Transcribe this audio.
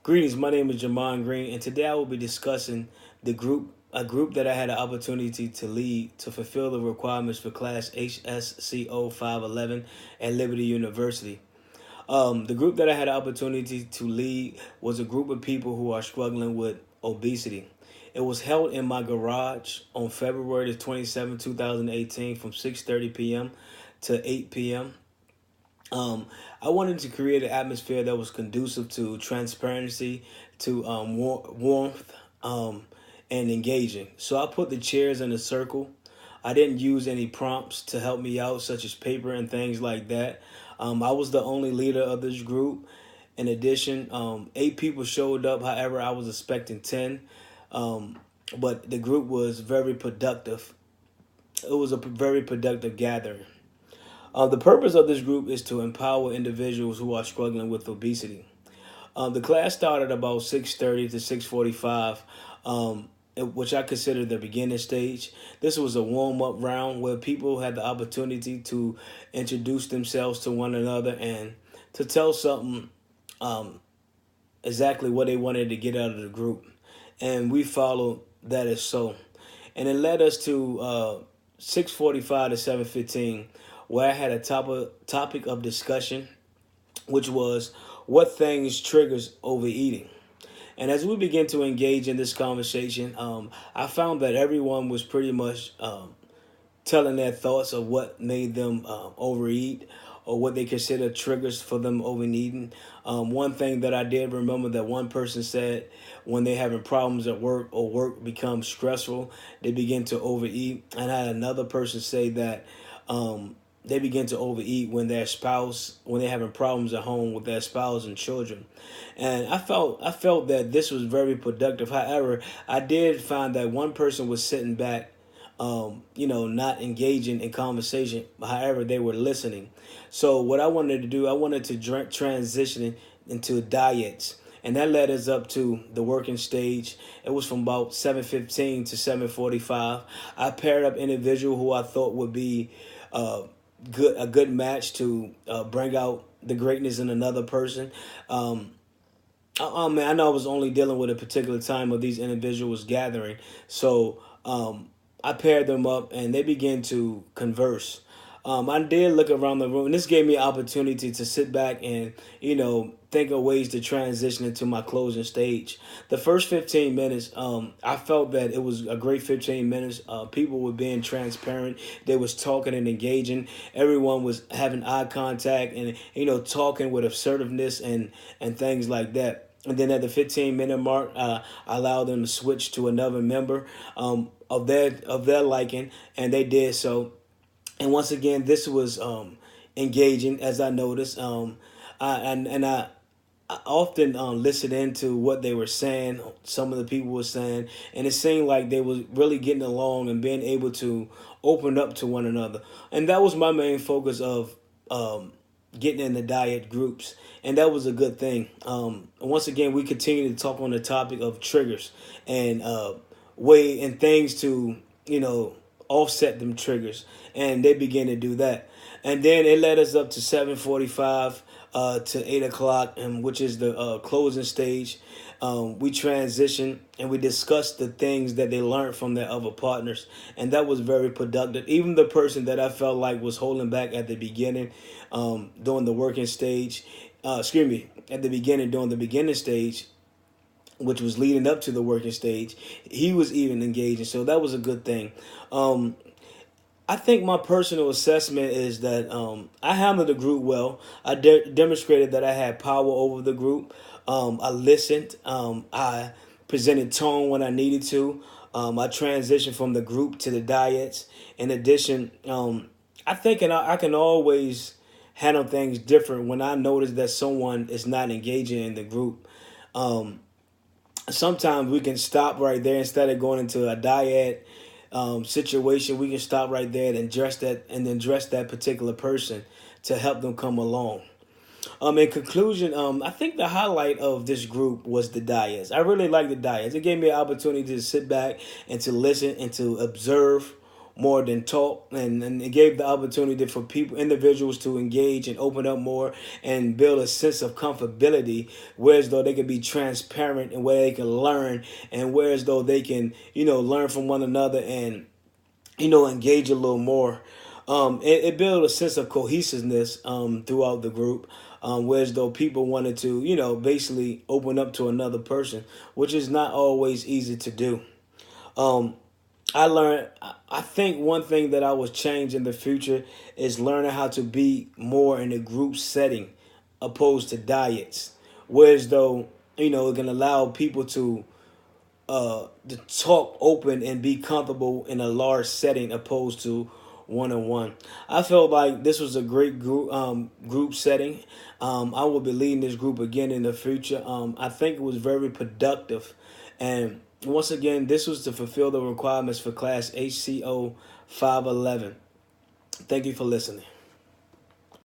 Greetings, my name is Jamon Green, and today I will be discussing a group that I had an opportunity to lead to fulfill the requirements for Class HSCO 511 at Liberty University. The group that I had an opportunity to lead was a group of people who are struggling with obesity. It was held in my garage on February the 27th, 2018 from 6:30 p.m. to 8 p.m. I wanted to create an atmosphere that was conducive to transparency, to warmth, and engaging. So I put the chairs in a circle. I didn't use any prompts to help me out, such as paper and things like that. I was the only leader of this group. In addition, 8 people showed up. However, I was expecting 10. But the group was very productive. It was a very productive gathering. The purpose of this group is to empower individuals who are struggling with obesity. The class started about 6:30 to 6:45, which I consider the beginning stage. This was a warm-up round where people had the opportunity to introduce themselves to one another and to tell something exactly what they wanted to get out of the group. And we followed that as so. And it led us to 6:45 to 7:15, where I had a topic of discussion, which was what things triggers overeating. And as we began to engage in this conversation, I found that everyone was pretty much telling their thoughts of what made them overeat or what they consider triggers for them overeating. One thing that I did remember that one person said when they're having problems at work or work becomes stressful, they begin to overeat. And I had another person say that they begin to overeat when when they're having problems at home with their spouse and children. And I felt that this was very productive. However, I did find that one person was sitting back, not engaging in conversation. However, they were listening. So what I wanted to do, I wanted to transition into diets. And that led us up to the working stage. It was from about 7:15 to 7:45. I paired up individual who I thought would be a good match to bring out the greatness in another person. I know I was only dealing with a particular time of these individuals gathering, so I paired them up and they began to converse. I did look around the room, and this gave me an opportunity to sit back and, think of ways to transition into my closing stage. The first 15 minutes, I felt that it was a great 15 minutes. People were being transparent. They was talking and engaging. Everyone was having eye contact and, talking with assertiveness and things like that. And then at the 15-minute mark, I allowed them to switch to another member of their liking, and they did so. And once again, this was engaging, as I noticed. I often listened into what they were saying. Some of the people were saying, and it seemed like they was really getting along and being able to open up to one another. And that was my main focus of getting in the diet groups, and that was a good thing. Once again, we continue to talk on the topic of triggers and way and things to offset them triggers, and they began to do that. And then it led us up to 7:45 to 8 o'clock, and which is the closing stage. We transitioned and we discussed the things that they learned from their other partners, and that was very productive. Even the person that I felt like was holding back at the beginning, during the working stage, at the beginning during the beginning stage, which was leading up to the working stage, he was even engaging. So that was a good thing. I think my personal assessment is that I handled the group well. I demonstrated that I had power over the group. I listened. I presented tone when I needed to. I transitioned from the group to the diets. In addition, I think I can always handle things different when I notice that someone is not engaging in the group. Sometimes we can stop right there instead of going into a diet situation. We can stop right there and address that particular person to help them come along. In conclusion, I think the highlight of this group was the diets. I really like the diets. It gave me an opportunity to sit back and to listen and to observe more than talk, and it gave the opportunity for individuals to engage and open up more and build a sense of comfortability, whereas though they can be transparent and where they can learn, and whereas though they can, learn from one another and, engage a little more. It built a sense of cohesiveness throughout the group, whereas though people wanted to, basically open up to another person, which is not always easy to do. Um, I learned, I think one thing that I would change in the future is learning how to be more in a group setting opposed to diets. Whereas though, it can allow people to talk open and be comfortable in a large setting opposed to one on one. I felt like this was a great group setting. I will be leading this group again in the future. I think it was very productive, and once again, this was to fulfill the requirements for class HCO 511. Thank you for listening.